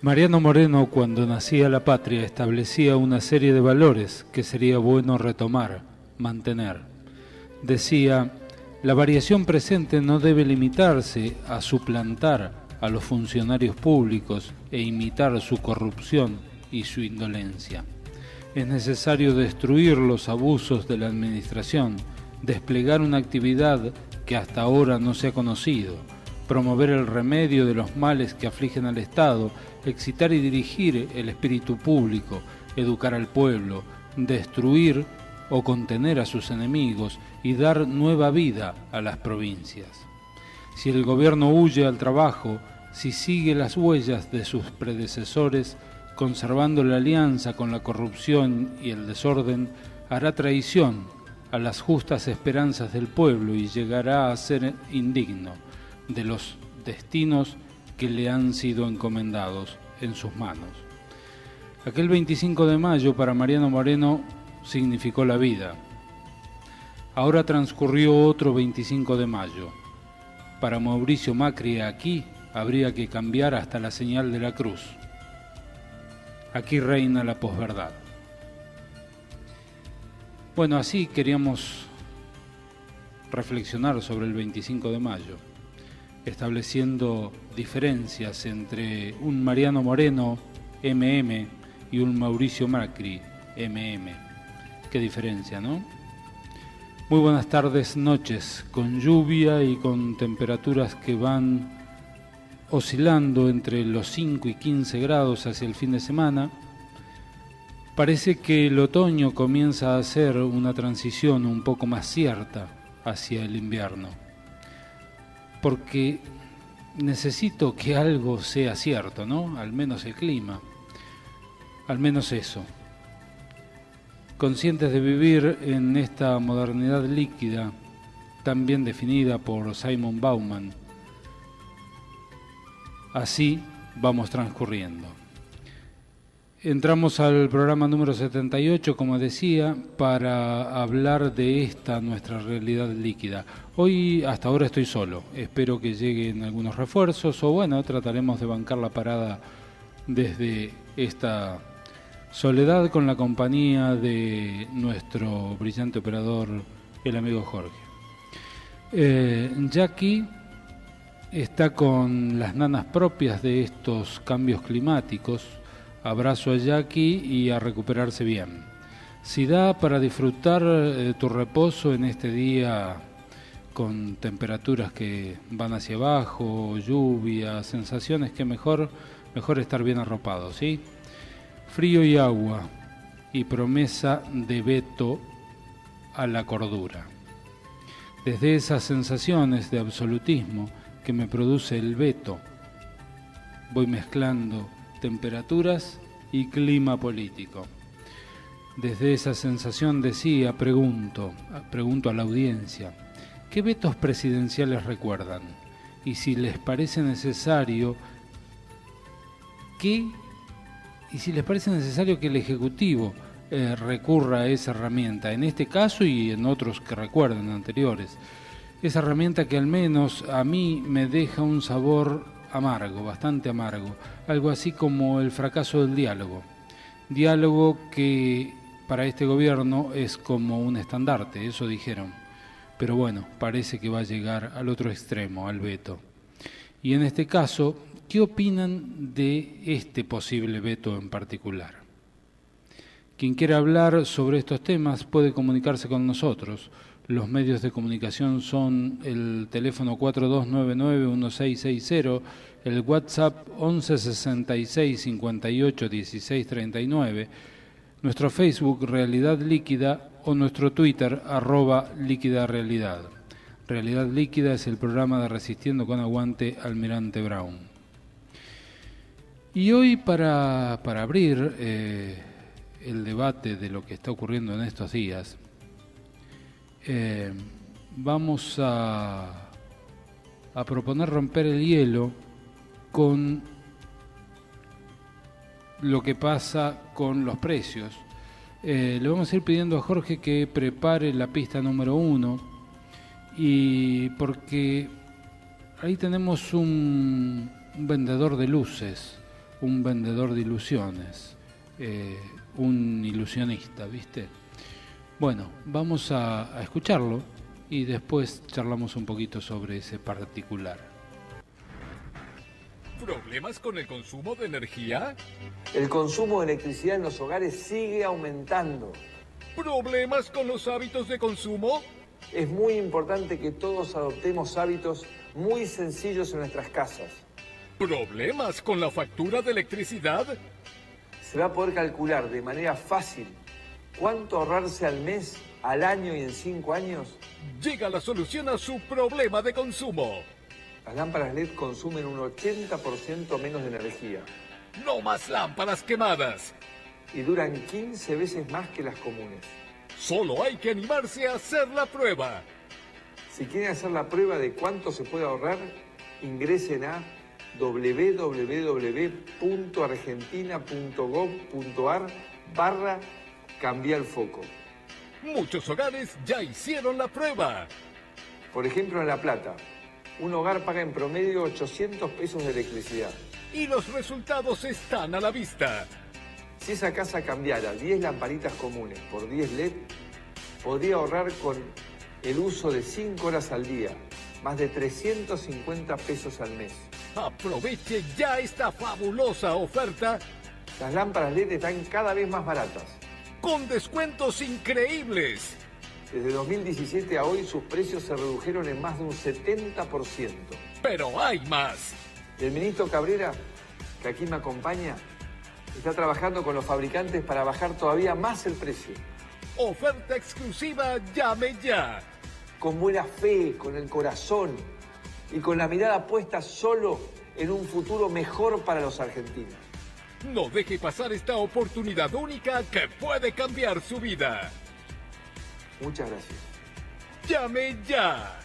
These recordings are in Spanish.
Mariano Moreno, cuando nacía la patria, establecía una serie de valores que sería bueno retomar, mantener. Decía, la variación presente no debe limitarse a suplantar a los funcionarios públicos e imitar su corrupción y su indolencia. Es necesario destruir los abusos de la administración, desplegar una actividad que hasta ahora no se ha conocido, promover el remedio de los males que afligen al Estado, excitar y dirigir el espíritu público, educar al pueblo, destruir o contener a sus enemigos y dar nueva vida a las provincias. Si el gobierno huye al trabajo, si sigue las huellas de sus predecesores, conservando la alianza con la corrupción y el desorden, hará traición a las justas esperanzas del pueblo y llegará a ser indigno de los destinos que le han sido encomendados en sus manos. Aquel 25 de mayo para Mariano Moreno significó la vida. Ahora transcurrió otro 25 de mayo. Para Mauricio Macri aquí habría que cambiar hasta la señal de la cruz. Aquí reina la posverdad. Bueno, así queríamos reflexionar sobre el 25 de mayo, estableciendo diferencias entre un Mariano Moreno, MM, y un Mauricio Macri, MM. Qué diferencia, ¿no? Muy buenas tardes, noches, con lluvia y con temperaturas que van oscilando entre los 5 y 15 grados hacia el fin de semana. Parece que el otoño comienza a hacer una transición un poco más cierta hacia el invierno, porque necesito que algo sea cierto, ¿no? Al menos el clima, al menos eso. Conscientes de vivir en esta modernidad líquida, tan bien definida por Simon Bauman, así vamos transcurriendo. Entramos al programa número 78, como decía, para hablar de esta nuestra realidad líquida. Hoy, hasta ahora, estoy solo. Espero que lleguen algunos refuerzos o, bueno, trataremos de bancar la parada desde esta soledad con la compañía de nuestro brillante operador, el amigo Jorge. Jackie está con las nanas propias de estos cambios climáticos. Abrazo a Jackie y a recuperarse bien. Si da para disfrutar tu reposo en este día con temperaturas que van hacia abajo, lluvia, sensaciones que mejor estar bien arropado, ¿sí? Frío y agua y promesa de veto a la cordura. Desde esas sensaciones de absolutismo que me produce el veto, voy mezclando temperaturas y clima político. Desde esa sensación decía, pregunto a la audiencia, ¿qué vetos presidenciales recuerdan? Y si les parece necesario que el Ejecutivo recurra a esa herramienta, en este caso y en otros que recuerden anteriores, esa herramienta que al menos a mí me deja un sabor amargo, bastante amargo, algo así como el fracaso del diálogo que para este gobierno es como un estandarte, eso dijeron, pero bueno, parece que va a llegar al otro extremo, al veto. Y en este caso, ¿qué opinan de este posible veto en particular? Quien quiera hablar sobre estos temas puede comunicarse con nosotros. Los medios de comunicación son el teléfono 4299-1660, el WhatsApp 1166-581639, nuestro Facebook Realidad Líquida o nuestro Twitter @líquidarealidad. Realidad Líquida es el programa de Resistiendo con Aguante Almirante Brown. Y hoy para abrir el debate de lo que está ocurriendo en estos días, vamos a proponer romper el hielo con lo que pasa con los precios. Le vamos a ir pidiendo a Jorge que prepare la pista número 1, y porque ahí tenemos un vendedor de luces, un vendedor de ilusiones, un ilusionista, ¿viste? Bueno, vamos a escucharlo y después charlamos un poquito sobre ese particular. ¿Problemas con el consumo de energía? El consumo de electricidad en los hogares sigue aumentando. ¿Problemas con los hábitos de consumo? Es muy importante que todos adoptemos hábitos muy sencillos en nuestras casas. ¿Problemas con la factura de electricidad? Se va a poder calcular de manera fácil cuánto ahorrarse al mes, al año y en 5 años. Llega la solución a su problema de consumo. Las lámparas LED consumen un 80% menos de energía No más lámparas quemadas. y duran 15 veces más que las comunes. Solo hay que animarse a hacer la prueba. Si quieren hacer la prueba de cuánto se puede ahorrar, ingresen a www.argentina.gov.ar/cambiar foco. Muchos hogares ya hicieron la prueba. Por ejemplo, en La Plata, un hogar paga en promedio 800 pesos de electricidad. Y los resultados están a la vista. Si esa casa cambiara 10 lamparitas comunes por 10 LED, podría ahorrar con el uso de 5 horas al día, más de 350 pesos al mes. Aproveche ya esta fabulosa oferta Las lámparas LED están cada vez más baratas. con descuentos increíbles. Desde 2017 a hoy sus precios se redujeron en más de un 70%. Pero hay más. El ministro Cabrera, que aquí me acompaña, está trabajando con los fabricantes para bajar todavía más el precio. Oferta exclusiva, llame ya. Con buena fe, con el corazón y con la mirada puesta solo en un futuro mejor para los argentinos. No deje pasar esta oportunidad única que puede cambiar su vida. Muchas gracias. Llame ya.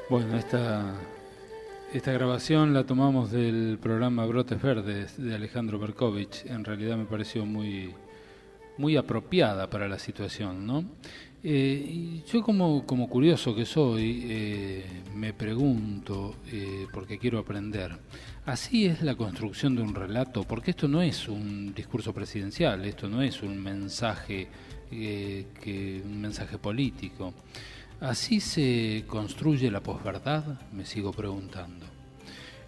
Bueno, esta grabación la tomamos del programa Brotes Verdes de Alejandro Berkovich. En realidad me pareció muy apropiada para la situación, ¿no? Y yo como curioso que soy, me pregunto, porque quiero aprender, ¿así es la construcción de un relato? Porque esto no es un discurso presidencial, esto no es un mensaje, un mensaje político. ¿Así se construye la posverdad? Me sigo preguntando.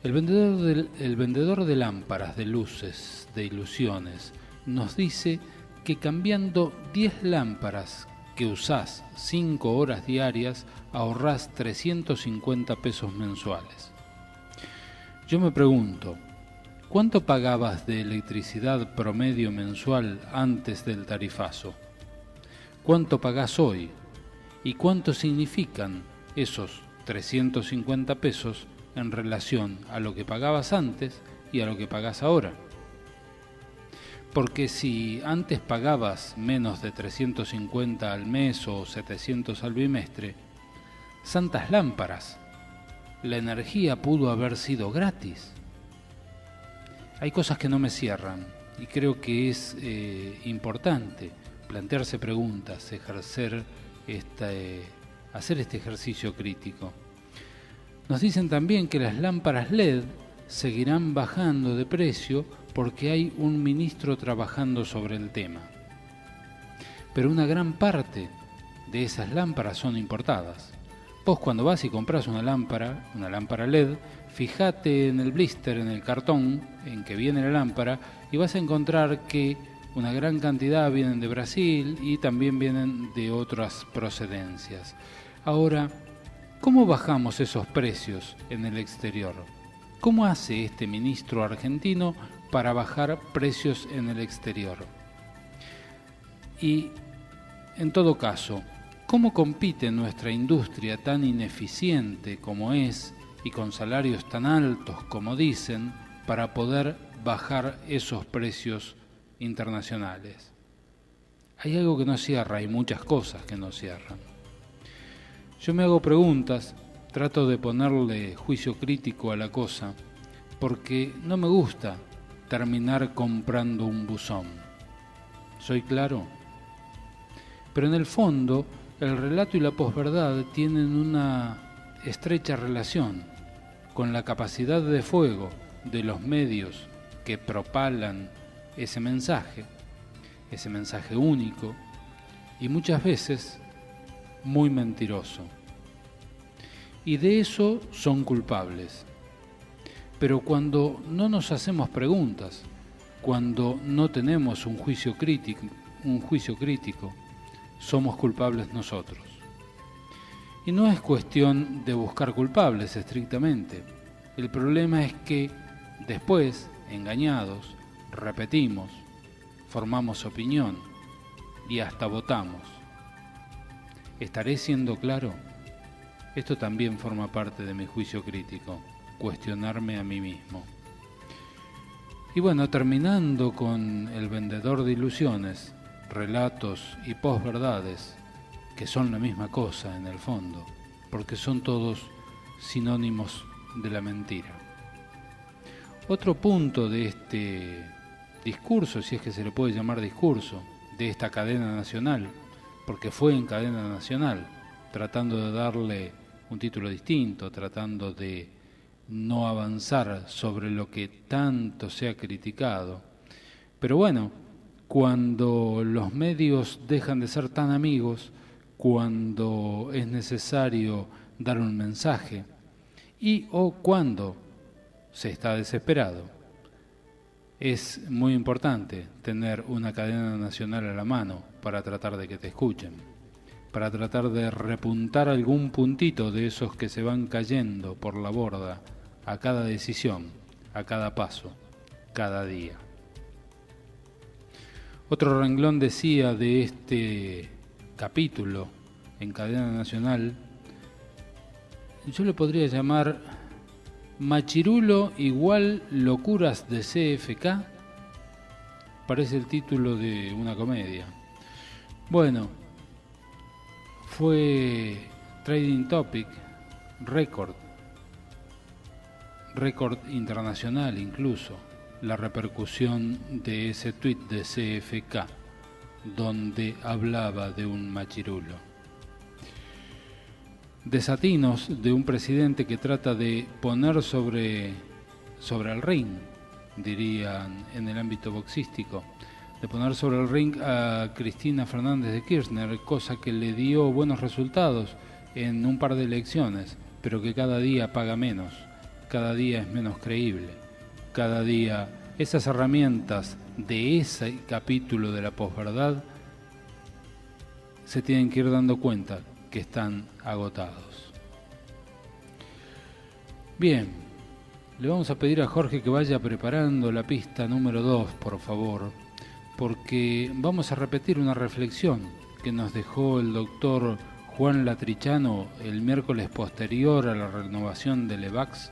El vendedor de lámparas, de luces, de ilusiones, nos dice que cambiando 10 lámparas que usás 5 horas diarias, ahorrás 350 pesos mensuales. Yo me pregunto, ¿cuánto pagabas de electricidad promedio mensual antes del tarifazo? ¿Cuánto pagás hoy? ¿Y cuánto significan esos 350 pesos en relación a lo que pagabas antes y a lo que pagás ahora? Porque si antes pagabas menos de 350 al mes o 700 al bimestre, santas lámparas, la energía pudo haber sido gratis. Hay cosas que no me cierran y creo que es importante plantearse preguntas, hacer este ejercicio crítico. Nos dicen también que las lámparas LED seguirán bajando de precio porque hay un ministro trabajando sobre el tema. Pero una gran parte de esas lámparas son importadas. Vos cuando vas y compras una lámpara LED, fíjate en el blister, en el cartón en que viene la lámpara, y vas a encontrar que una gran cantidad vienen de Brasil y también vienen de otras procedencias. Ahora, ¿cómo bajamos esos precios en el exterior? ¿Cómo hace este ministro argentino para bajar precios en el exterior? Y, en todo caso, ¿cómo compite nuestra industria tan ineficiente como es y con salarios tan altos como dicen para poder bajar esos precios internacionales? Hay algo que no cierra, hay muchas cosas que no cierran. Yo me hago preguntas, trato de ponerle juicio crítico a la cosa, porque no me gusta terminar comprando un buzón. ¿Soy claro? Pero en el fondo, el relato y la posverdad tienen una estrecha relación con la capacidad de fuego de los medios que propalan ese mensaje único y muchas veces muy mentiroso. Y de eso son culpables. Pero cuando no nos hacemos preguntas, cuando no tenemos un juicio crítico, somos culpables nosotros. Y no es cuestión de buscar culpables estrictamente. El problema es que después, engañados, repetimos, formamos opinión y hasta votamos. ¿Estaré siendo claro? Esto también forma parte de mi juicio crítico, cuestionarme a mí mismo. Y bueno, terminando con El vendedor de ilusiones, relatos y posverdades, que son la misma cosa en el fondo, porque son todos sinónimos de la mentira. Otro punto de este discurso, si es que se le puede llamar discurso, de esta cadena nacional, porque fue en cadena nacional, tratando de darle un título distinto, tratando de no avanzar sobre lo que tanto se ha criticado. Pero bueno, cuando los medios dejan de ser tan amigos, cuando es necesario dar un mensaje y o cuando se está desesperado, es muy importante tener una cadena nacional a la mano para tratar de que te escuchen, para tratar de repuntar algún puntito de esos que se van cayendo por la borda a cada decisión, a cada paso, cada día. Otro renglón decía de este capítulo en cadena nacional, yo le podría llamar Machirulo igual locuras de CFK. Parece el título de una comedia. Bueno, fue Trading Topic, récord internacional incluso, la repercusión de ese tuit de CFK, donde hablaba de un machirulo. Desatinos de un presidente que trata de poner sobre el ring, dirían en el ámbito boxístico, de poner sobre el ring a Cristina Fernández de Kirchner, cosa que le dio buenos resultados en un par de elecciones, pero que cada día paga menos, cada día es menos creíble, cada día esas herramientas de ese capítulo de la posverdad se tienen que ir dando cuenta que están agotados. Bien, le vamos a pedir a Jorge que vaya preparando la pista número 2, por favor, porque vamos a repetir una reflexión que nos dejó el doctor Juan Latrichano el miércoles posterior a la renovación del EVAX,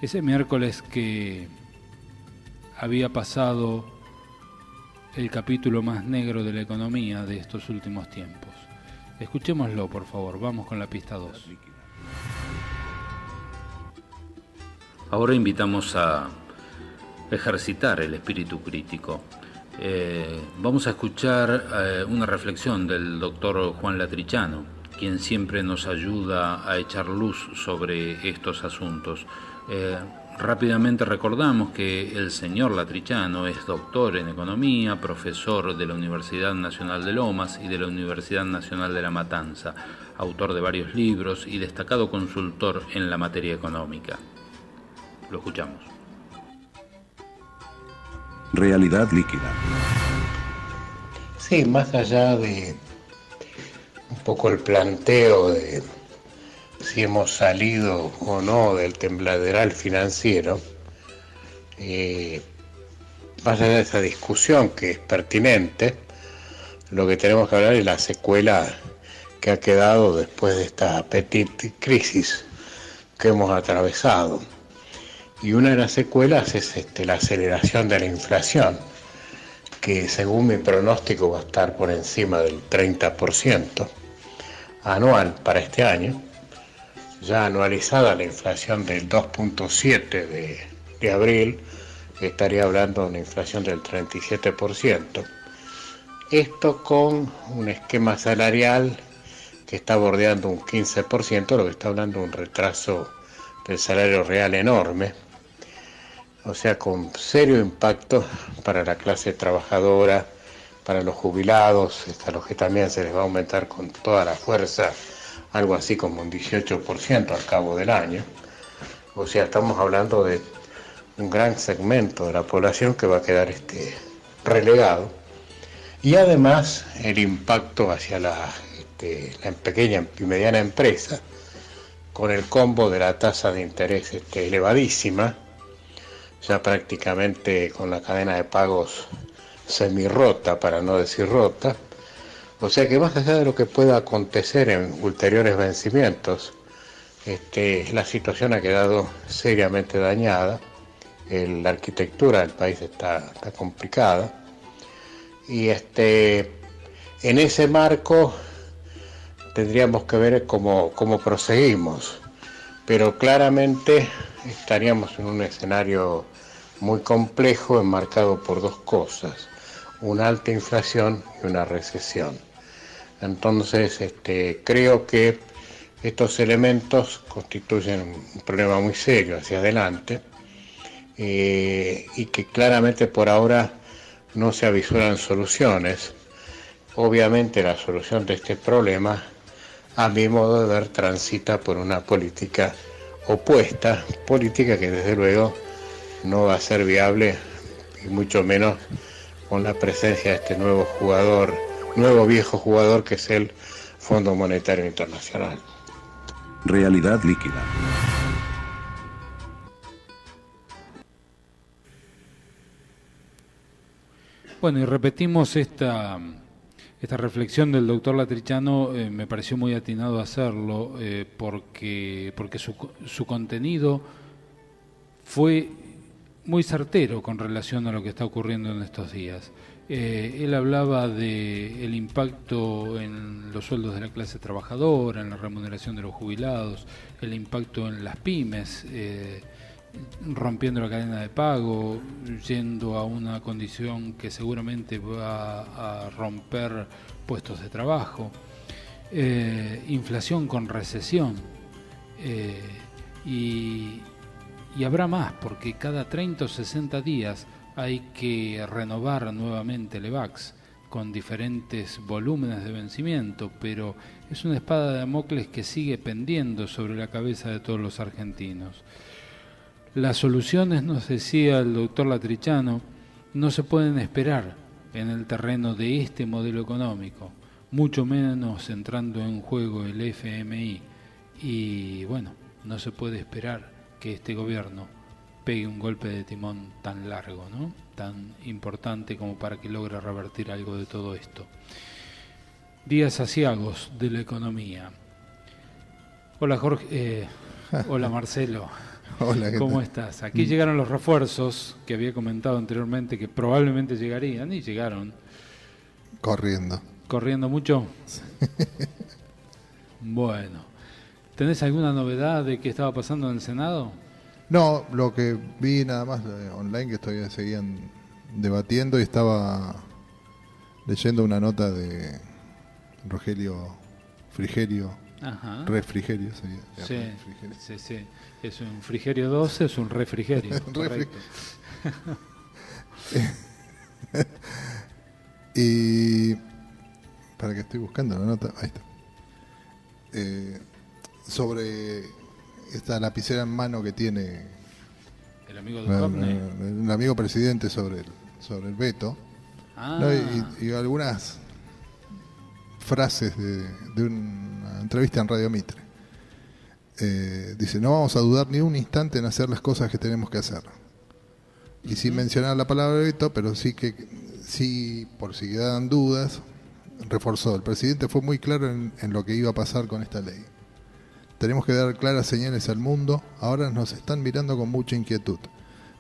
ese miércoles que había pasado el capítulo más negro de la economía de estos últimos tiempos. Escuchémoslo, por favor. Vamos con la pista 2. Ahora invitamos a ejercitar el espíritu crítico. Vamos a escuchar una reflexión del doctor Juan Latrichano, quien siempre nos ayuda a echar luz sobre estos asuntos. Rápidamente recordamos que el señor Latrichano es doctor en economía, profesor de la Universidad Nacional de Lomas y de la Universidad Nacional de La Matanza, autor de varios libros y destacado consultor en la materia económica. Lo escuchamos. Realidad líquida. Sí, más allá de un poco el planteo de si hemos salido o no del tembladeral financiero, más allá de esa discusión que es pertinente, lo que tenemos que hablar es la secuela que ha quedado después de esta petite crisis que hemos atravesado. Y una de las secuelas es la aceleración de la inflación, que según mi pronóstico va a estar por encima del 30% anual para este año. Ya anualizada la inflación del 2.7 de abril, estaría hablando de una inflación del 37%. Esto con un esquema salarial que está bordeando un 15%, lo que está hablando de un retraso del salario real enorme, o sea, con serio impacto para la clase trabajadora, para los jubilados, a los que también se les va a aumentar con toda la fuerza, algo así como un 18% al cabo del año. O sea, estamos hablando de un gran segmento de la población que va a quedar relegado. Y además el impacto hacia la pequeña y mediana empresa, con el combo de la tasa de interés elevadísima, ya prácticamente con la cadena de pagos semirrota, para no decir rota. O sea que más allá de lo que pueda acontecer en ulteriores vencimientos, la situación ha quedado seriamente dañada, la arquitectura del país está complicada, y en ese marco tendríamos que ver cómo proseguimos, pero claramente estaríamos en un escenario muy complejo, enmarcado por dos cosas: una alta inflación y una recesión. Entonces, creo que estos elementos constituyen un problema muy serio hacia adelante, y que claramente por ahora no se avisuran soluciones. Obviamente la solución de este problema, a mi modo de ver, transita por una política opuesta, política que desde luego no va a ser viable, y mucho menos con la presencia de este nuevo viejo jugador que es el Fondo Monetario Internacional. Realidad líquida. Bueno, y repetimos esta reflexión del doctor Latrichano. Me pareció muy atinado hacerlo, porque su contenido fue muy certero con relación a lo que está ocurriendo en estos días. Él hablaba del impacto en los sueldos de la clase trabajadora, en la remuneración de los jubilados, el impacto en las pymes, rompiendo la cadena de pago, yendo a una condición que seguramente va a romper puestos de trabajo, inflación con recesión, y habrá más, porque cada 30 o 60 días hay que renovar nuevamente el EVAX con diferentes volúmenes de vencimiento, pero es una espada de Damocles que sigue pendiendo sobre la cabeza de todos los argentinos. Las soluciones, nos decía el doctor Latrichano, no se pueden esperar en el terreno de este modelo económico, mucho menos entrando en juego el FMI. Y bueno, no se puede esperar que este gobierno pegue un golpe de timón tan largo, ¿no? Tan importante como para que logre revertir algo de todo esto. Días aciagos de la economía. Hola Jorge, hola Marcelo. Hola, ¿Cómo estás? Aquí llegaron los refuerzos que había comentado anteriormente que probablemente llegarían, y llegaron. Corriendo. ¿Corriendo mucho? Sí. Bueno, ¿tenés alguna novedad de qué estaba pasando en el Senado? No, lo que vi nada más online, que todavía seguían debatiendo, y estaba leyendo una nota de Rogelio Frigerio. Ajá. Refrigerio sería. Sí, sí, sí. Es un Frigerio 12, es un refrigerio. Correcto. Y para que estoy buscando la nota, ahí está. Sobre esta lapicera en mano que tiene el amigo de Duhovne, el amigo presidente sobre el veto, ¿no? y algunas frases de una entrevista en Radio Mitre. Dice: no vamos a dudar ni un instante en hacer las cosas que tenemos que hacer. Y sin mencionar la palabra veto, pero sí, por si quedaban dudas, reforzó: el presidente fue muy claro en lo que iba a pasar con esta ley. Tenemos que dar claras señales al mundo. Ahora nos están mirando con mucha inquietud,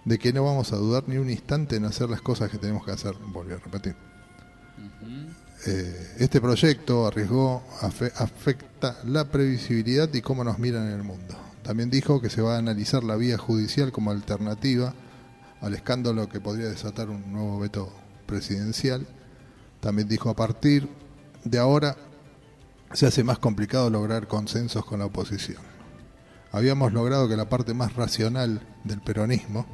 de que no vamos a dudar ni un instante en hacer las cosas que tenemos que hacer. Volvió a repetir. Este proyecto, arriesgó, afecta la previsibilidad y cómo nos miran en el mundo. También dijo que se va a analizar la vía judicial como alternativa al escándalo que podría desatar un nuevo veto presidencial. También dijo: a partir de ahora se hace más complicado lograr consensos con la oposición. Habíamos logrado que la parte más racional del peronismo,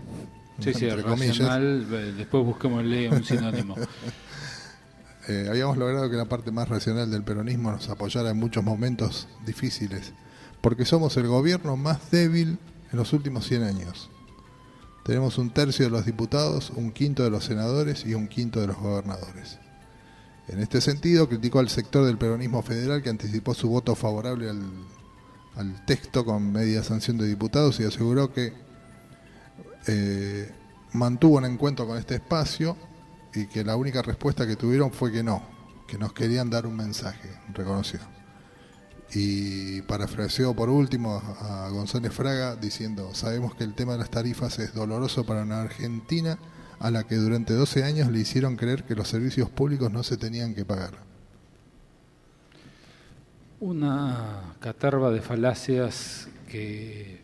sí, entre comillas, racional, después busquémosle un sinónimo. Habíamos logrado que la parte más racional del peronismo nos apoyara en muchos momentos difíciles, porque somos el gobierno más débil en los últimos 100 años. Tenemos 1/3 de los diputados, 1/5 de los senadores y 1/5 de los gobernadores. En este sentido, criticó al sector del peronismo federal que anticipó su voto favorable al texto con media sanción de diputados y aseguró que mantuvo un encuentro con este espacio y que la única respuesta que tuvieron fue que no, que nos querían dar un mensaje, reconoció. Y parafraseó por último a González Fraga diciendo: sabemos que el tema de las tarifas es doloroso para una Argentina a la que durante 12 años le hicieron creer que los servicios públicos no se tenían que pagar. Una caterva de falacias que,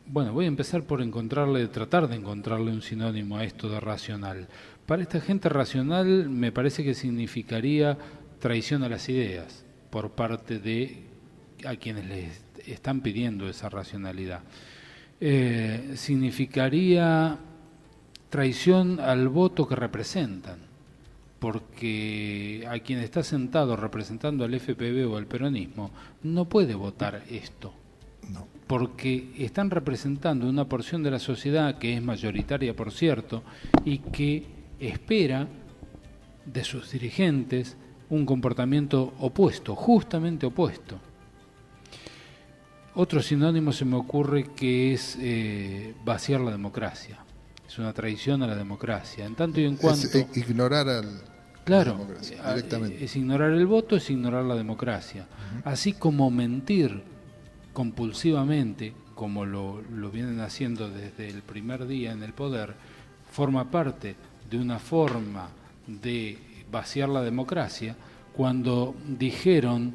bueno, voy a empezar por tratar de encontrarle un sinónimo a esto de racional. Para esta gente racional me parece que significaría traición a las ideas por parte de a quienes les están pidiendo esa racionalidad. Significaría traición al voto que representan, porque a quien está sentado representando al FPV o al peronismo no puede votar esto, No. porque están representando una porción de la sociedad que es mayoritaria, por cierto, y que espera de sus dirigentes un comportamiento opuesto, justamente opuesto. Otro sinónimo se me ocurre que es vaciar la democracia. Es una traición a la democracia. En tanto y en cuanto... Es ignorar la democracia directamente. Es ignorar el voto, es ignorar la democracia. Así como mentir compulsivamente, como lo vienen haciendo desde el primer día en el poder, forma parte de una forma de vaciar la democracia. Cuando dijeron,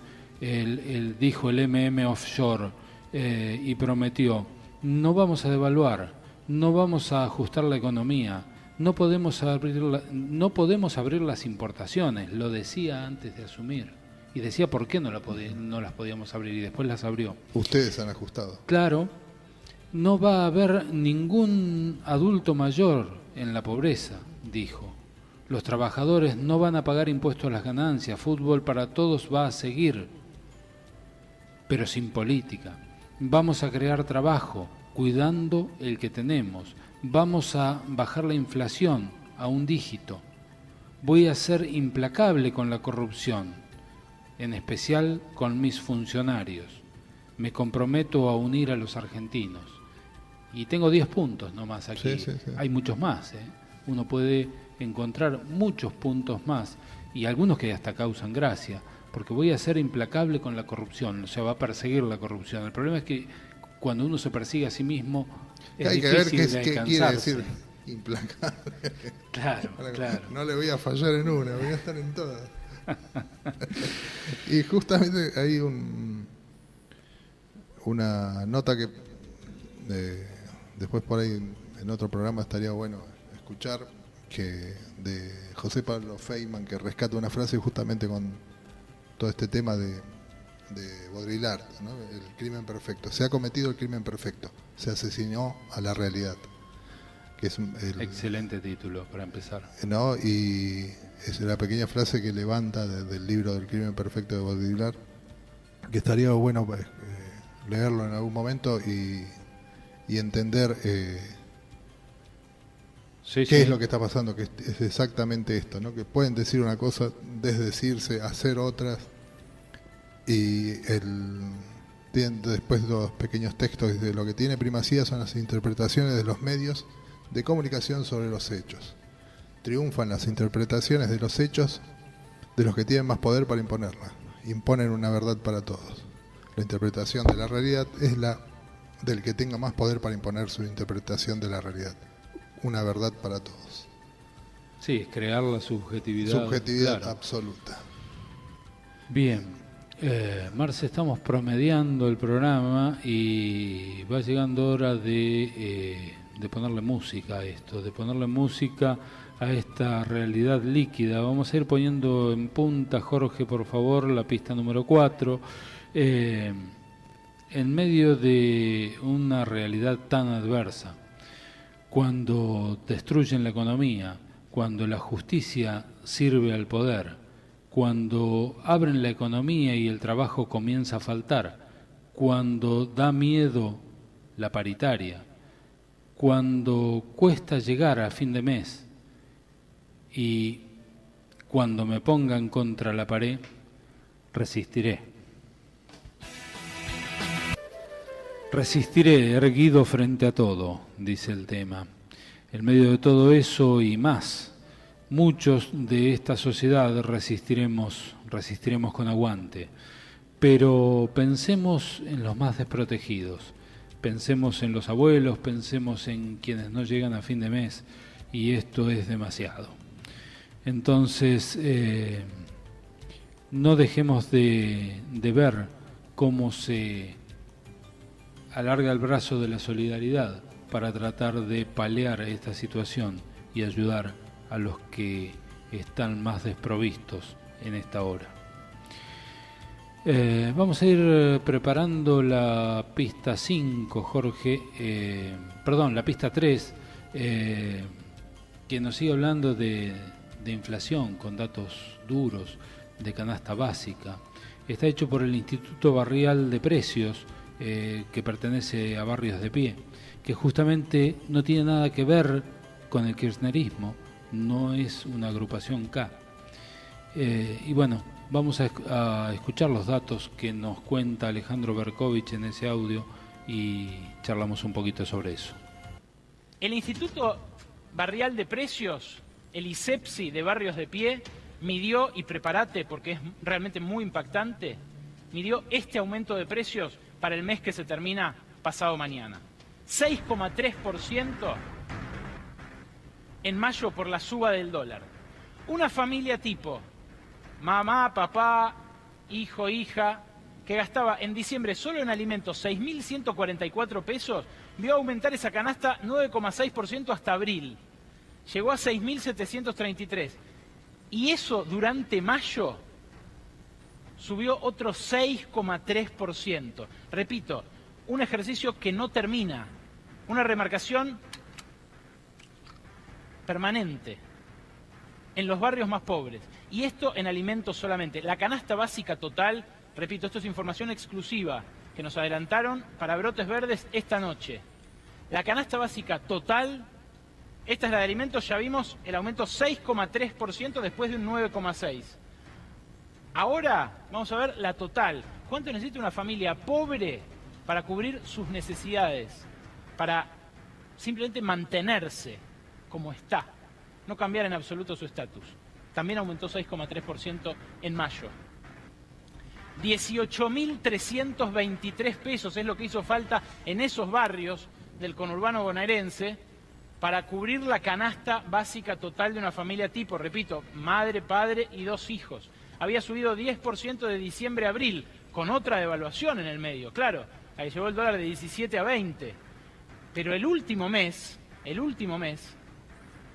dijo el MM Offshore y prometió: no vamos a devaluar, no vamos a ajustar la economía, no podemos abrir las importaciones, lo decía antes de asumir, y decía por qué no las podíamos abrir, y después las abrió. Ustedes han ajustado. Claro, no va a haber ningún adulto mayor en la pobreza, dijo. Los trabajadores no van a pagar impuestos a las ganancias, fútbol para todos va a seguir, pero sin política. Vamos a crear trabajo, cuidando el que tenemos. Vamos a bajar la inflación a 1 dígito. Voy a ser implacable con la corrupción, en especial con mis funcionarios. Me comprometo a unir a los argentinos. Y tengo 10 puntos nomás aquí. Sí. Hay muchos más, ¿eh? Uno puede encontrar muchos puntos más, y algunos que hasta causan gracia, porque voy a ser implacable con la corrupción, o sea, va a perseguir la corrupción. El problema es que cuando uno se persigue a sí mismo es hay que ver difícil de qué quiere alcanzarse. decir implacable. Claro. No le voy a fallar en una, voy a estar en todas. Y justamente hay una nota que después por ahí en otro programa estaría bueno escuchar, que de José Pablo Feynman, que rescata una frase justamente con todo este tema de Baudrillard, ¿no? El crimen perfecto. Se ha cometido el crimen perfecto, se asesinó a la realidad, que es excelente título para empezar, ¿no? Y es la pequeña frase que levanta del libro del crimen perfecto de Baudrillard, que estaría bueno leerlo en algún momento y entender qué es lo que está pasando, que es exactamente esto, ¿no? Que pueden decir una cosa, desdecirse, hacer otras, y tienen después 2 pequeños textos. De lo que tiene primacía son las interpretaciones de los medios de comunicación sobre los hechos. Triunfan las interpretaciones de los hechos de los que tienen más poder para imponerla. Imponen una verdad para todos. La interpretación de la realidad es la del que tenga más poder para imponer su interpretación de la realidad. Una verdad para todos. Sí, es crear la subjetividad. Subjetividad, claro, absoluta. Bien, Marce, estamos promediando el programa y va llegando hora de ponerle música a esto, de ponerle música a esta realidad líquida. Vamos a ir poniendo en punta, Jorge, por favor, la pista número 4. En medio de una realidad tan adversa, cuando destruyen la economía, cuando la justicia sirve al poder, cuando abren la economía y el trabajo comienza a faltar, cuando da miedo la paritaria, cuando cuesta llegar a fin de mes y cuando me pongan contra la pared, resistiré. Resistiré erguido frente a todo, dice el tema. En medio de todo eso y más, muchos de esta sociedad resistiremos con aguante. Pero pensemos en los más desprotegidos, pensemos en los abuelos, pensemos en quienes no llegan a fin de mes, y esto es demasiado. Entonces, no dejemos de ver cómo se alarga el brazo de la solidaridad para tratar de paliar esta situación y ayudar a los que están más desprovistos en esta hora. Vamos a ir preparando la pista 5, Jorge, la pista 3, que nos sigue hablando de inflación con datos duros de canasta básica. Está hecho por el Instituto Barrial de Precios, que pertenece a Barrios de Pie, que justamente no tiene nada que ver con el kirchnerismo, no es una agrupación K. Y bueno, vamos a escuchar los datos que nos cuenta Alejandro Berkovich en ese audio y charlamos un poquito sobre eso. El Instituto Barrial de Precios, el ISEPSI de Barrios de Pie, midió, y prepárate porque es realmente muy impactante, midió este aumento de precios para el mes que se termina pasado mañana. 6,3% en mayo por la suba del dólar. Una familia tipo mamá, papá, hijo, hija, que gastaba en diciembre solo en alimentos 6.144 pesos, vio aumentar esa canasta 9,6% hasta abril. Llegó a 6.733. Y eso durante mayo subió otro 6,3%. Repito, un ejercicio que no termina, una remarcación permanente en los barrios más pobres. Y esto en alimentos solamente. La canasta básica total, repito, esto es información exclusiva que nos adelantaron para Brotes Verdes esta noche. La canasta básica total, esta es la de alimentos, ya vimos el aumento 6,3% después de un 9,6%. Ahora vamos a ver la total. ¿Cuánto necesita una familia pobre para cubrir sus necesidades? Para simplemente mantenerse como está, no cambiar en absoluto su estatus. También aumentó 6,3% en mayo. 18.323 pesos es lo que hizo falta en esos barrios del conurbano bonaerense para cubrir la canasta básica total de una familia tipo, repito, madre, padre y 2 hijos. Había subido 10% de diciembre a abril, con otra devaluación en el medio, claro, ahí llegó el dólar de 17 a 20. Pero el último mes,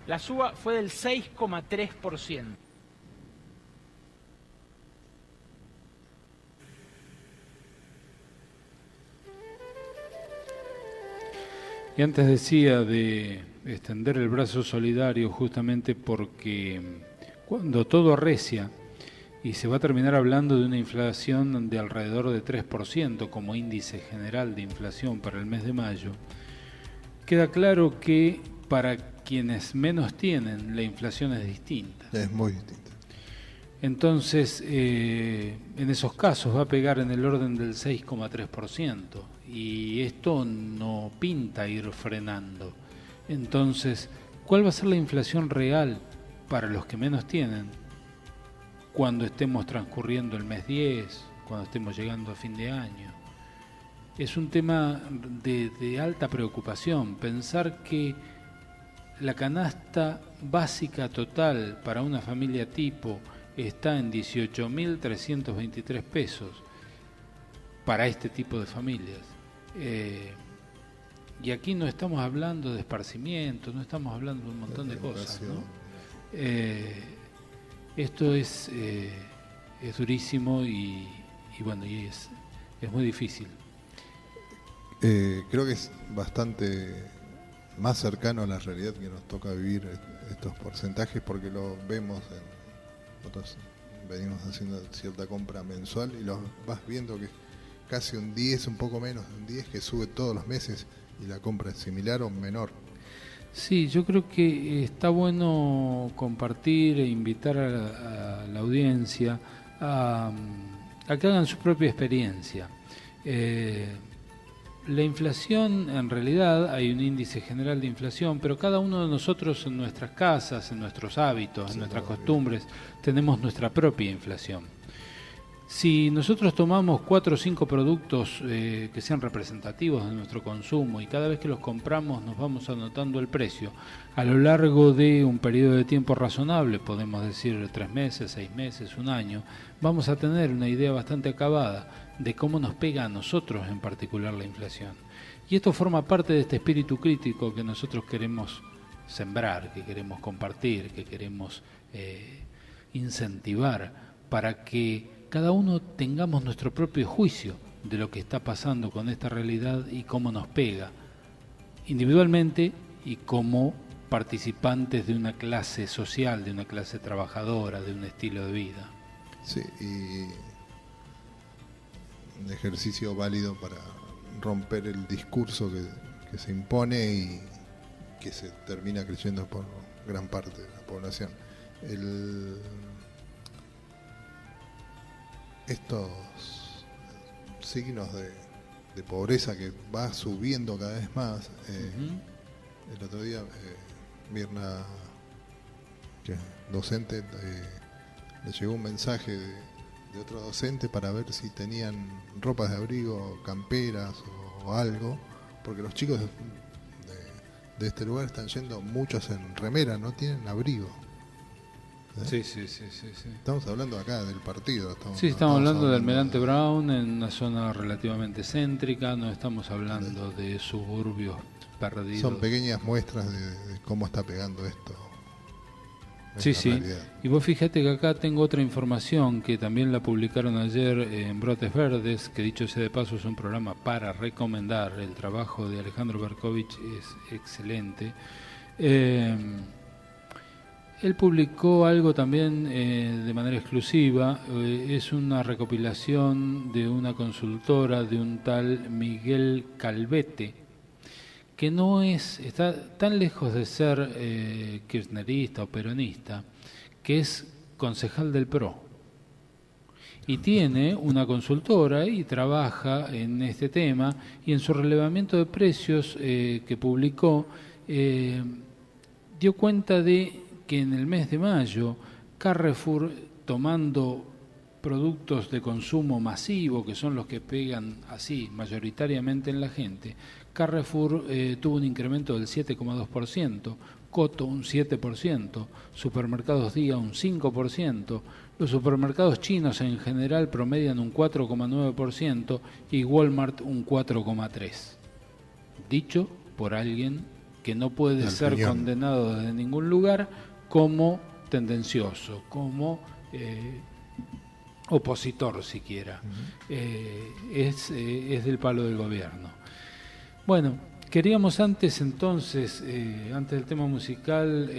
la suba fue del 6,3%. Y antes decía de extender el brazo solidario justamente porque cuando todo arrecia y se va a terminar hablando de una inflación de alrededor de 3% como índice general de inflación para el mes de mayo, queda claro que para quienes menos tienen la inflación es distinta. Es muy distinta. Entonces, en esos casos va a pegar en el orden del 6,3% y esto no pinta ir frenando. Entonces, ¿cuál va a ser la inflación real para los que menos tienen cuando estemos transcurriendo el mes 10, cuando estemos llegando a fin de año? Es un tema de alta preocupación pensar que la canasta básica total para una familia tipo está en 18.323 pesos para este tipo de familias. Y aquí no estamos hablando de esparcimiento, no estamos hablando de un montón de cosas, ¿no? Esto es durísimo y bueno, y es muy difícil. Creo que es bastante más cercano a la realidad que nos toca vivir estos porcentajes, porque lo vemos nosotros venimos haciendo cierta compra mensual y lo vas viendo que casi un 10, un poco menos de un 10, que sube todos los meses y la compra es similar o menor. Sí, yo creo que está bueno compartir e invitar a la audiencia a que hagan su propia experiencia. La inflación, en realidad, hay un índice general de inflación, pero cada uno de nosotros en nuestras casas, en nuestros hábitos, en nuestras costumbres, tenemos nuestra propia inflación. Si nosotros tomamos 4 o 5 productos que sean representativos de nuestro consumo y cada vez que los compramos nos vamos anotando el precio, a lo largo de un periodo de tiempo razonable, podemos decir 3 meses, 6 meses, un año, vamos a tener una idea bastante acabada de cómo nos pega a nosotros en particular la inflación. Y esto forma parte de este espíritu crítico que nosotros queremos sembrar, que queremos compartir, que queremos incentivar para que cada uno tengamos nuestro propio juicio de lo que está pasando con esta realidad y cómo nos pega individualmente y como participantes de una clase social, de una clase trabajadora, de un estilo de vida. Sí, y un ejercicio válido para romper el discurso que se impone y que se termina creyendo por gran parte de la población. Estos signos de pobreza que va subiendo cada vez más. El otro día Mirna, que docente, le llegó un mensaje de otro docente para ver si tenían ropas de abrigo, camperas o algo, porque los chicos de este lugar están yendo muchos en remera, no tienen abrigo. Sí. Estamos hablando acá del partido. Estamos hablando de Almirante Brown, en una zona relativamente céntrica, no estamos hablando de suburbios perdidos. Son pequeñas muestras de cómo está pegando esto. Sí. Y vos fíjate que acá tengo otra información que también la publicaron ayer en Brotes Verdes, que dicho sea de paso es un programa para recomendar. El trabajo de Alejandro Berkovich es excelente. Él publicó algo también de manera exclusiva, es una recopilación de una consultora de un tal Miguel Calvete, que está tan lejos de ser kirchnerista o peronista, que es concejal del PRO. Y tiene una consultora y trabaja en este tema, y en su relevamiento de precios que publicó, dio cuenta de que en el mes de mayo Carrefour, tomando productos de consumo masivo, que son los que pegan así mayoritariamente en la gente, Carrefour tuvo un incremento del 7,2%, Coto un 7%, Supermercados Día un 5%, los supermercados chinos en general promedian un 4,9% y Walmart un 4,3%. Dicho por alguien que no puede ser condenado desde ningún lugar como tendencioso, como opositor siquiera. Es del palo del gobierno. Bueno, queríamos antes entonces, antes del tema musical,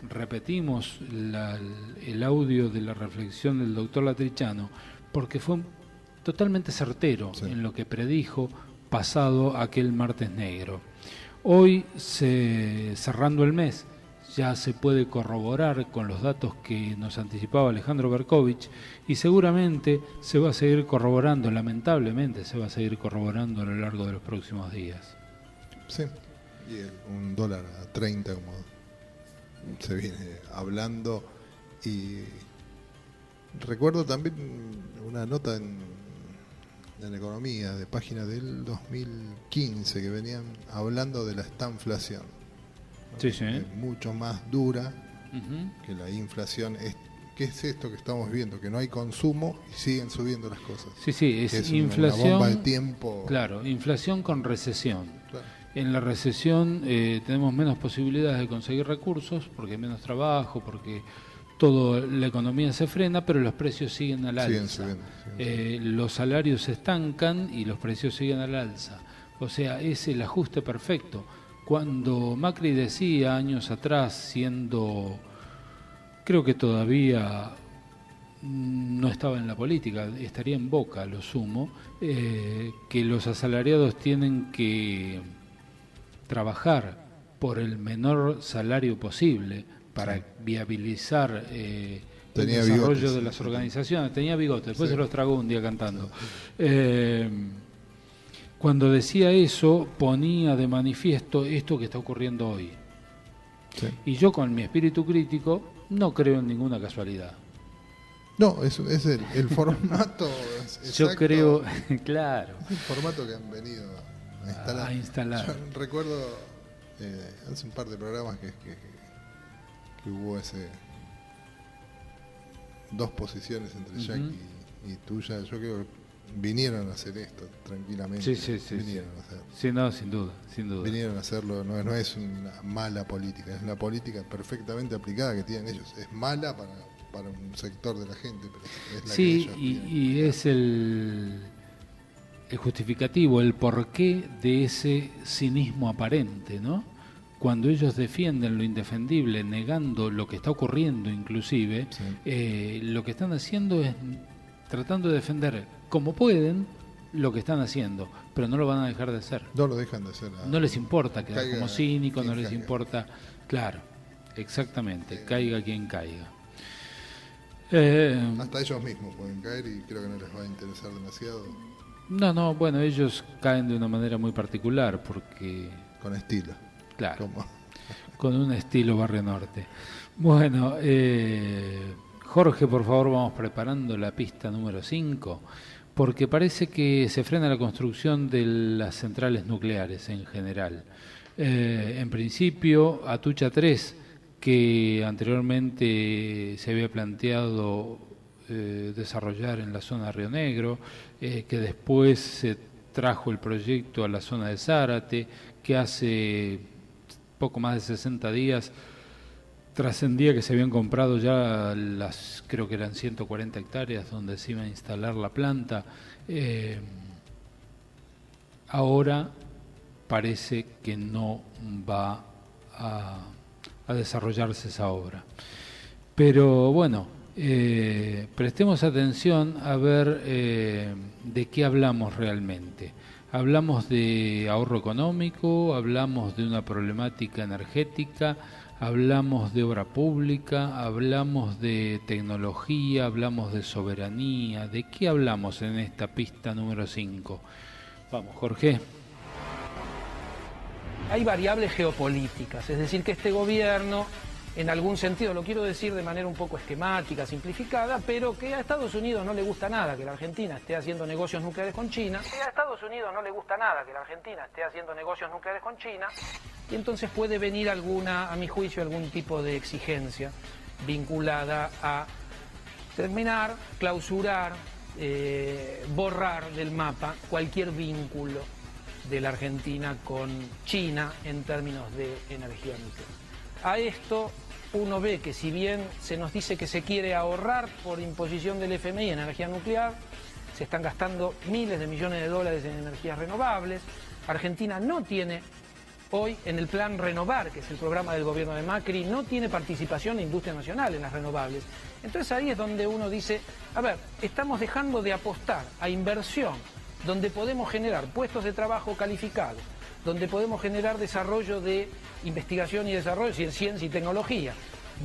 repetimos el audio de la reflexión del doctor Latrichano, porque fue totalmente certero en lo que predijo pasado aquel martes negro. Hoy, cerrando el mes, ya se puede corroborar con los datos que nos anticipaba Alejandro Berkovich y seguramente se va a seguir corroborando, lamentablemente se va a seguir corroborando a lo largo de los próximos días. Sí, y un dólar a 30 como se viene hablando. Y recuerdo también una nota en Economía de página del 2015 que venían hablando de la estanflación, ¿no? Sí. Mucho más dura que la inflación. ¿Qué es esto que estamos viendo? Que no hay consumo y siguen subiendo las cosas. Sí, es es inflación, una bomba de tiempo. Claro, inflación con recesión. Claro. En la recesión tenemos menos posibilidades de conseguir recursos porque hay menos trabajo, porque toda la economía se frena, pero los precios siguen al alza. Los salarios se estancan y los precios siguen al alza. O sea, es el ajuste perfecto. Cuando Macri decía años atrás, siendo, creo que todavía no estaba en la política, estaría en Boca, lo sumo, que los asalariados tienen que trabajar por el menor salario posible para viabilizar el desarrollo de las organizaciones. Tenía bigote, después se los tragó un día cantando. Cuando decía eso, ponía de manifiesto esto que está ocurriendo hoy. Y yo, con mi espíritu crítico, no creo en ninguna casualidad. No, es el formato exacto. Yo creo, claro. Es el formato que han venido a instalar. Yo recuerdo hace un par de programas que hubo dos posiciones entre Jack y tuya. Yo creo que vinieron a hacer esto tranquilamente. Sí. Vinieron a hacerlo. Sí, no, sin duda. Vinieron a hacerlo. No es una mala política, es la política perfectamente aplicada que tienen ellos. Es mala para un sector de la gente, pero es la que ellos y es el justificativo, el porqué de ese cinismo aparente, ¿no? Cuando ellos defienden lo indefendible, negando lo que está ocurriendo inclusive, lo que están haciendo es tratando de defender como pueden lo que están haciendo, pero no lo van a dejar de hacer. No lo dejan de hacer. No les importa quedar como cínicos, no les importa, claro, exactamente, caiga quien caiga. Hasta ellos mismos pueden caer y creo que no les va a interesar demasiado. No, bueno, ellos caen de una manera muy particular porque... Con estilo. Claro, con un estilo Barrio Norte. Bueno, Jorge, por favor, vamos preparando la pista número 5, porque parece que se frena la construcción de las centrales nucleares en general. En principio, Atucha 3, que anteriormente se había planteado desarrollar en la zona de Río Negro, que después se trajo el proyecto a la zona de Zárate, que hace poco más de 60 días trascendía que se habían comprado ya creo que eran 140 hectáreas donde se iba a instalar la planta. Ahora parece que no va a desarrollarse esa obra. Pero bueno, prestemos atención a ver de qué hablamos realmente. Hablamos de ahorro económico, hablamos de una problemática energética, hablamos de obra pública, hablamos de tecnología, hablamos de soberanía. ¿De qué hablamos en esta pista número 5? Vamos, Jorge. Hay variables geopolíticas, es decir, que este gobierno, en algún sentido, lo quiero decir de manera un poco esquemática, simplificada, pero que a Estados Unidos no le gusta nada que la Argentina esté haciendo negocios nucleares con China. Que a Estados Unidos no le gusta nada que la Argentina esté haciendo negocios nucleares con China. Y entonces puede venir a mi juicio, algún tipo de exigencia vinculada a terminar, clausurar, borrar del mapa cualquier vínculo de la Argentina con China en términos de energía nuclear. A esto uno ve que si bien se nos dice que se quiere ahorrar por imposición del FMI en energía nuclear, se están gastando miles de millones de dólares en energías renovables. Argentina no tiene hoy en el plan Renovar, que es el programa del gobierno de Macri, no tiene participación de industria nacional en las renovables. Entonces ahí es donde uno dice, a ver, estamos dejando de apostar a inversión donde podemos generar puestos de trabajo calificados, donde podemos generar desarrollo de investigación y desarrollo, ciencia y tecnología,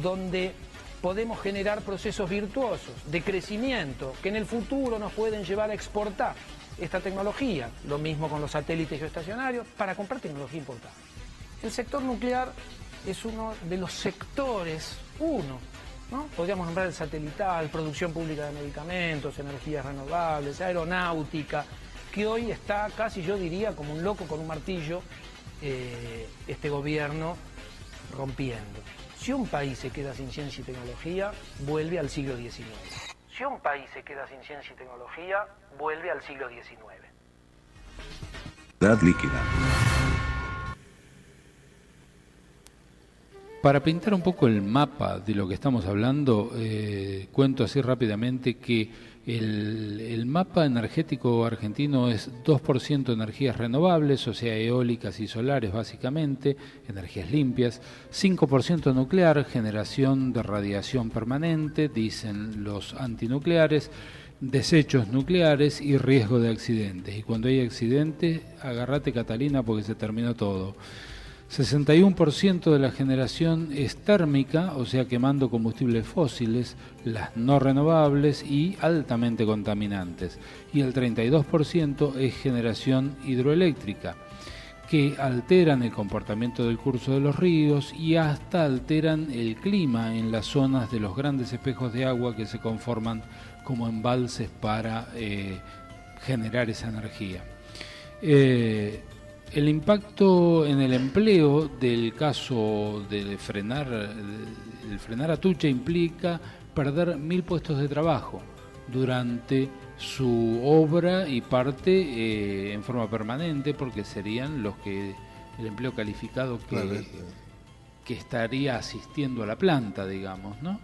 donde podemos generar procesos virtuosos de crecimiento que en el futuro nos pueden llevar a exportar esta tecnología, lo mismo con los satélites geoestacionarios, para comprar tecnología importada. El sector nuclear es uno de los sectores, ¿no? Podríamos nombrar el satelital, producción pública de medicamentos, energías renovables, aeronáutica, que hoy está casi, yo diría, como un loco con un martillo, este gobierno rompiendo. Si un país se queda sin ciencia y tecnología, vuelve al siglo XIX. Si un país se queda sin ciencia y tecnología, vuelve al siglo XIX. Realidad líquida. Para pintar un poco el mapa de lo que estamos hablando, cuento así rápidamente que el mapa energético argentino es 2% energías renovables, o sea, eólicas y solares básicamente, energías limpias, 5% nuclear, generación de radiación permanente, dicen los antinucleares, desechos nucleares y riesgo de accidentes. Y cuando hay accidentes, agárrate Catalina porque se terminó todo. 61% de la generación es térmica, o sea, quemando combustibles fósiles, las no renovables y altamente contaminantes. Y el 32% es generación hidroeléctrica, que alteran el comportamiento del curso de los ríos y hasta alteran el clima en las zonas de los grandes espejos de agua que se conforman como embalses para generar esa energía. El impacto en el empleo del caso de frenar Atucha implica perder 1.000 puestos de trabajo durante su obra y parte en forma permanente, porque serían los que el empleo calificado que estaría asistiendo a la planta, digamos, ¿no?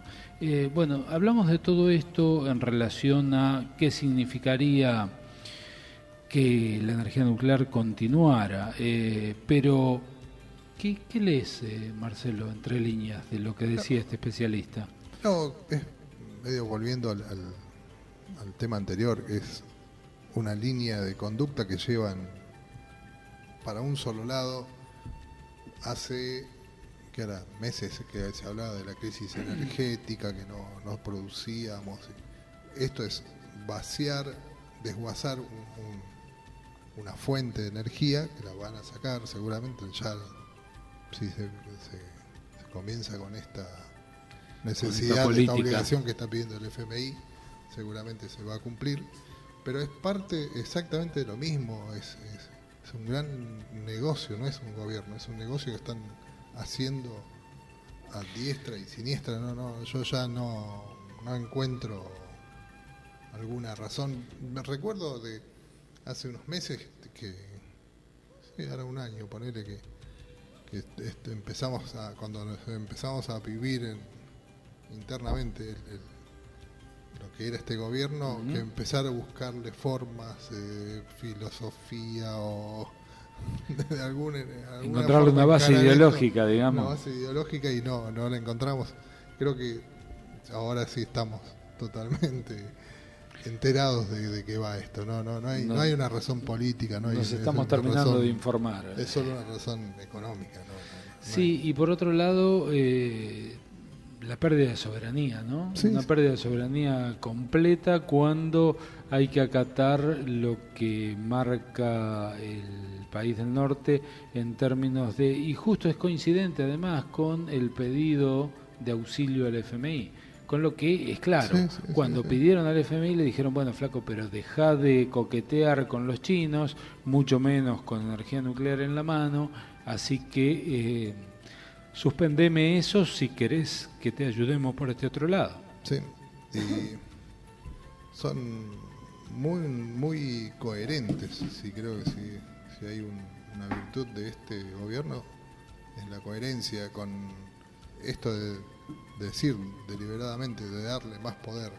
Bueno, hablamos de todo esto en relación a qué significaría que la energía nuclear continuara, pero ¿qué lees, Marcelo, entre líneas de lo que decía este especialista? No, es medio volviendo al tema anterior, es una línea de conducta que llevan para un solo lado. Hace que ahora meses que se hablaba de la crisis energética, que no producíamos. Esto es vaciar, desguazar una fuente de energía que la van a sacar seguramente. Ya si se comienza con esta necesidad, de esta obligación que está pidiendo el FMI, seguramente se va a cumplir, pero es parte exactamente de lo mismo. Es un gran negocio, no es un gobierno, es un negocio que están haciendo a diestra y siniestra. Yo ya no encuentro alguna razón. Me recuerdo de hace unos meses que era un año, ponele que cuando empezamos a vivir internamente lo que era este gobierno, que empezar a buscarle formas, filosofía o de encontrarle una base ideológica, digamos. Una base ideológica, y no la encontramos. Creo que ahora sí estamos totalmente enterados de qué va esto. No hay una razón política. Nos estamos terminando de informar. Es solo una razón económica. Sí, y por otro lado, la pérdida de soberanía, ¿no? Sí, una pérdida de soberanía completa cuando hay que acatar lo que marca el país del norte en términos de... Y justo es coincidente además con el pedido de auxilio al FMI. Con lo que es claro, cuando pidieron al FMI le dijeron, bueno, flaco, pero deja de coquetear con los chinos, mucho menos con energía nuclear en la mano, así que suspendeme eso si querés que te ayudemos por este otro lado. Sí, y son muy, muy coherentes. Sí, creo que si hay una virtud de este gobierno es la coherencia con esto de decir deliberadamente, de darle más poder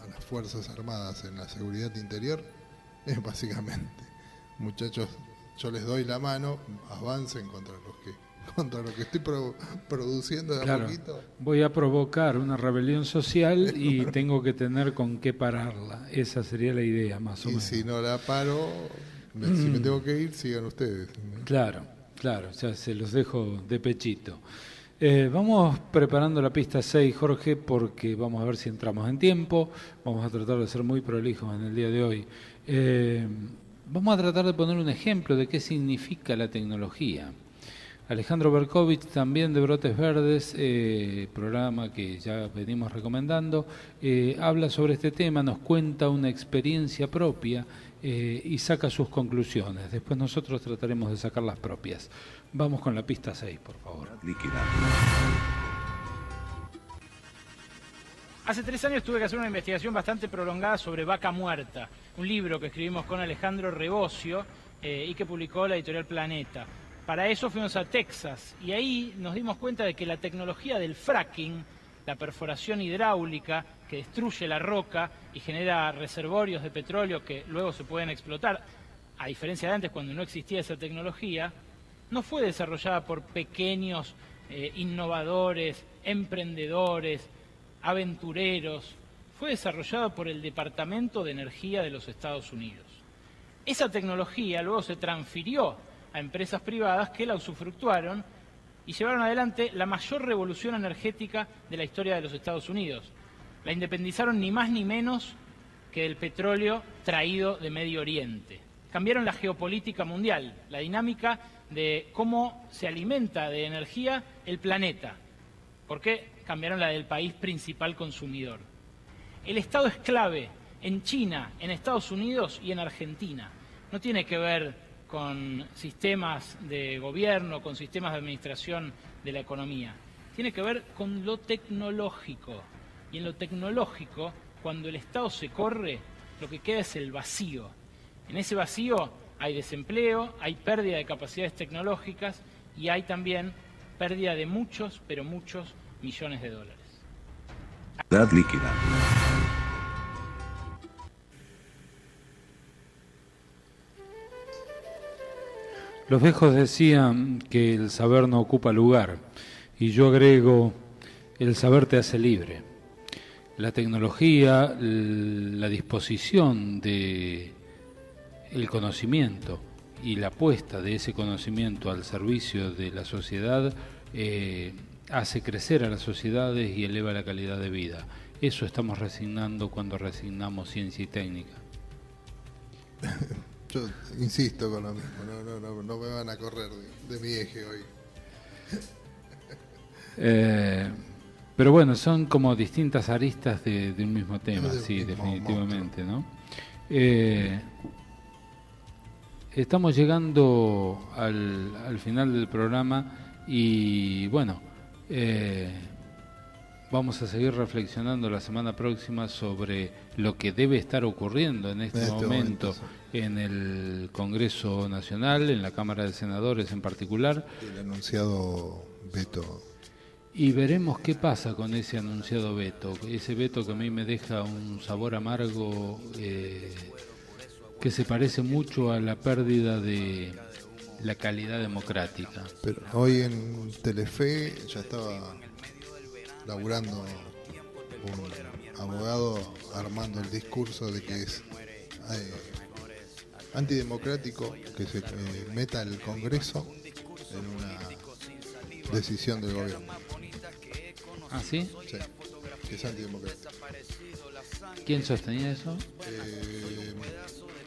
a las Fuerzas Armadas en la seguridad interior. Es básicamente, muchachos, yo les doy la mano, avancen contra lo que estoy produciendo de a poquito. Voy a provocar una rebelión social y tengo que tener con qué pararla. Esa sería la idea, más o menos. Y si no la paro, si me tengo que ir, sigan ustedes. Claro, ya se los dejo de pechito. Vamos preparando la pista 6, Jorge, porque vamos a ver si entramos en tiempo. Vamos a tratar de ser muy prolijos en el día de hoy. Vamos a tratar de poner un ejemplo de qué significa la tecnología. Alejandro Berkovich, también de Brotes Verdes, programa que ya venimos recomendando, habla sobre este tema, nos cuenta una experiencia propia y saca sus conclusiones. Después nosotros trataremos de sacar las propias. Vamos con la pista 6, por favor. Hace 3 años tuve que hacer una investigación bastante prolongada sobre Vaca Muerta, un libro que escribimos con Alejandro Rebocio y que publicó la editorial Planeta. Para eso fuimos a Texas y ahí nos dimos cuenta de que la tecnología del fracking, la perforación hidráulica que destruye la roca y genera reservorios de petróleo que luego se pueden explotar, a diferencia de antes cuando no existía esa tecnología, no fue desarrollada por pequeños innovadores, emprendedores, aventureros, fue desarrollada por el Departamento de Energía de los Estados Unidos. Esa tecnología luego se transfirió a empresas privadas que la usufructuaron y llevaron adelante la mayor revolución energética de la historia de los Estados Unidos. La independizaron ni más ni menos que del petróleo traído de Medio Oriente. Cambiaron la geopolítica mundial, la dinámica de cómo se alimenta de energía el planeta, porque cambiaron la del país principal consumidor. El Estado es clave en China, en Estados Unidos y en Argentina. No tiene que ver con sistemas de gobierno, con sistemas de administración de la economía. Tiene que ver con lo tecnológico. Y en lo tecnológico, cuando el Estado se corre, lo que queda es el vacío. En ese vacío hay desempleo, hay pérdida de capacidades tecnológicas y hay también pérdida de muchos, pero muchos millones de dólares. Realidad líquida. Los viejos decían que el saber no ocupa lugar, y yo agrego, el saber te hace libre. La tecnología, la disposición de el conocimiento y la puesta de ese conocimiento al servicio de la sociedad hace crecer a las sociedades y eleva la calidad de vida. Eso estamos resignando cuando resignamos ciencia y técnica. Yo insisto con lo mismo, no me van a correr de mi eje hoy. Pero bueno, son como distintas aristas de un mismo tema, sí, definitivamente, ¿no? Estamos llegando al final del programa y bueno, vamos a seguir reflexionando la semana próxima sobre lo que debe estar ocurriendo en este momento en el Congreso Nacional, en la Cámara de Senadores en particular. El anunciado veto. Y veremos qué pasa con ese anunciado veto, ese veto que a mí me deja un sabor amargo que se parece mucho a la pérdida de la calidad democrática. Pero hoy en Telefe ya estaba laburando un abogado armando el discurso de que es antidemocrático que se meta el Congreso en una decisión del gobierno. ¿Ah, sí? Sí, que es antidemocrático. ¿Quién sostenía eso?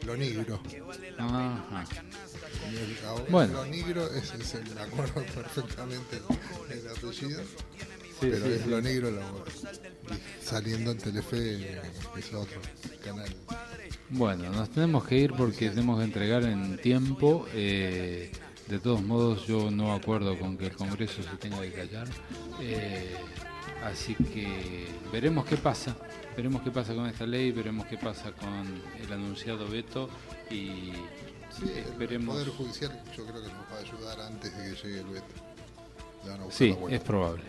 Lo Negro. Ajá. Bueno. Lo Negro me acuerdo perfectamente el apellido. Sí, pero sí, es sí. Lo Negro saliendo en Telefe, es otro canal. Bueno, nos tenemos que ir porque tenemos que entregar en tiempo. De todos modos, yo no acuerdo con que el Congreso se tenga que callar. Así que veremos qué pasa. Veremos qué pasa con esta ley, veremos qué pasa con el anunciado veto y esperemos. El Poder Judicial yo creo que nos va a ayudar antes de que llegue el veto. Sí, es probable.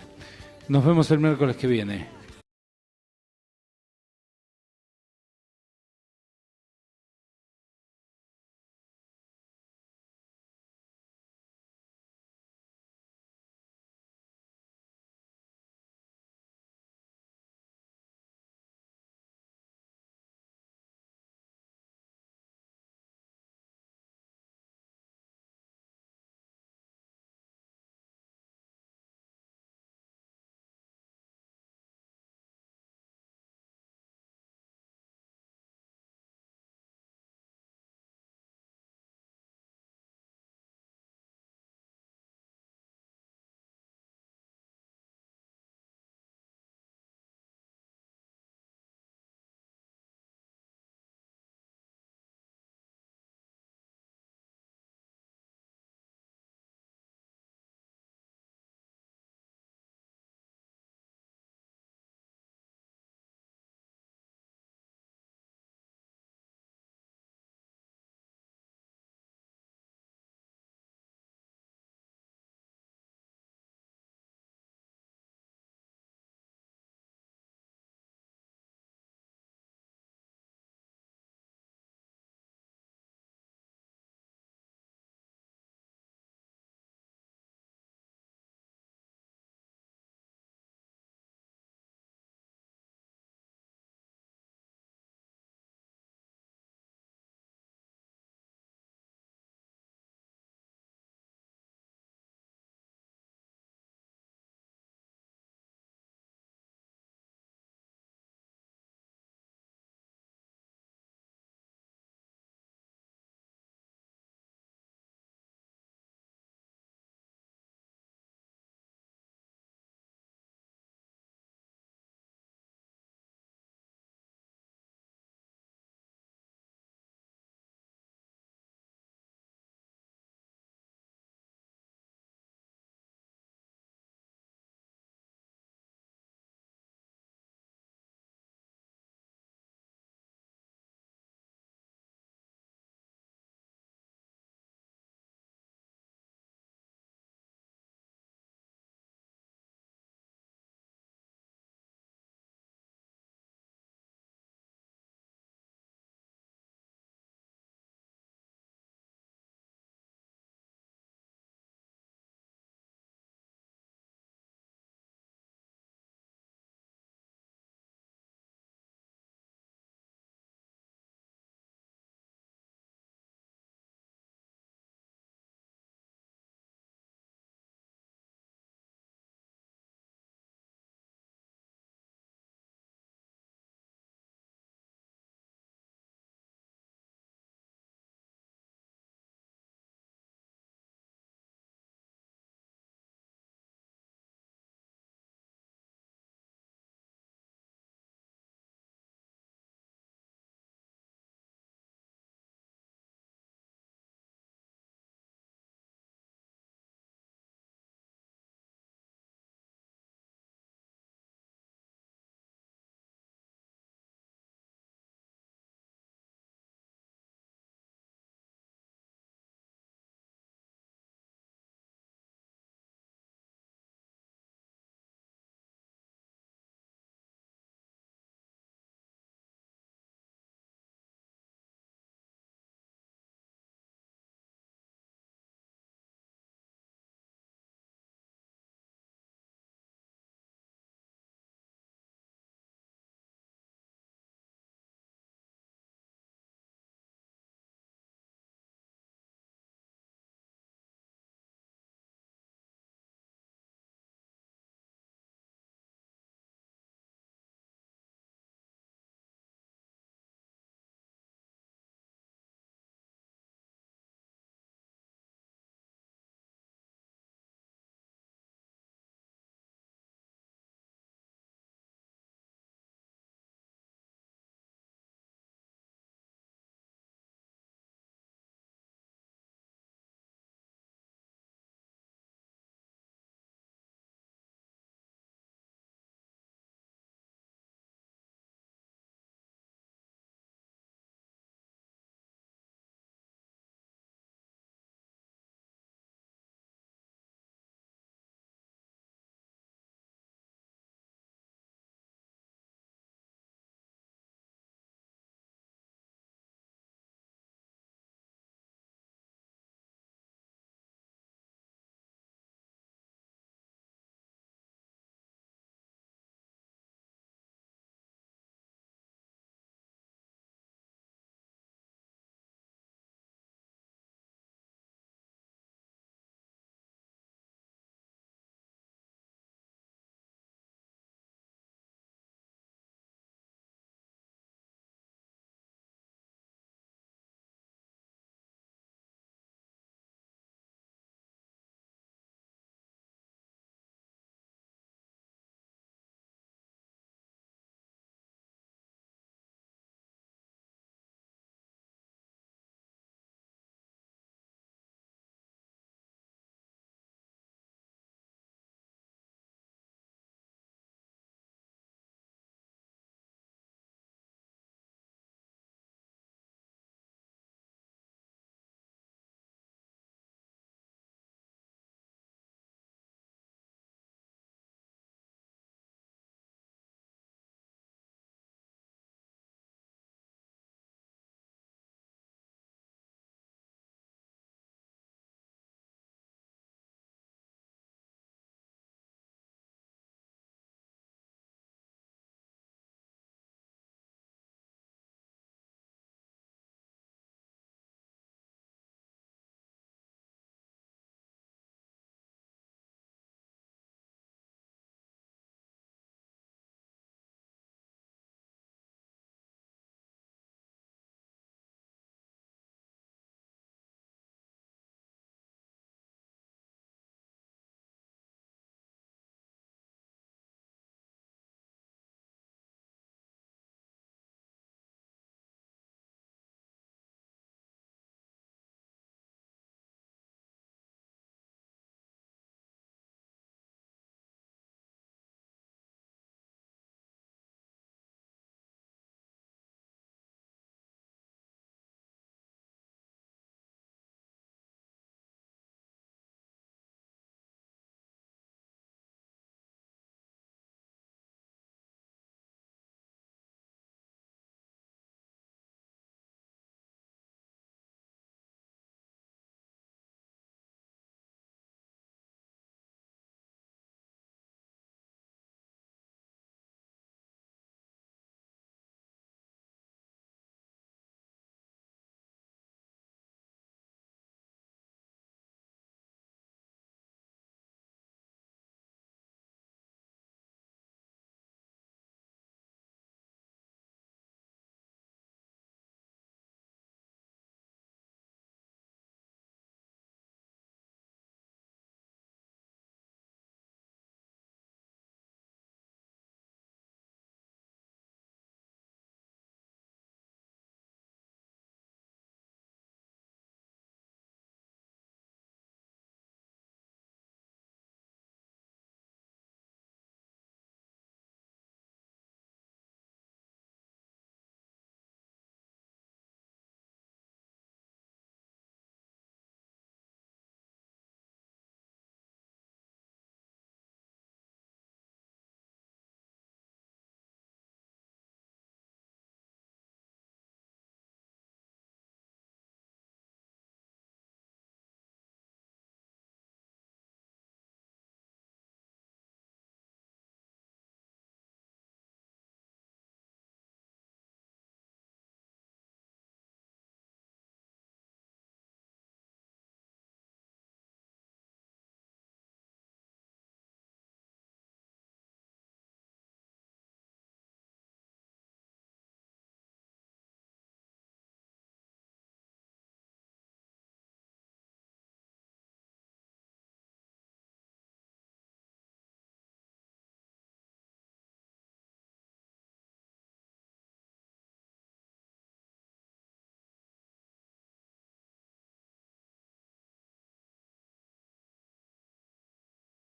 Nos vemos el miércoles que viene.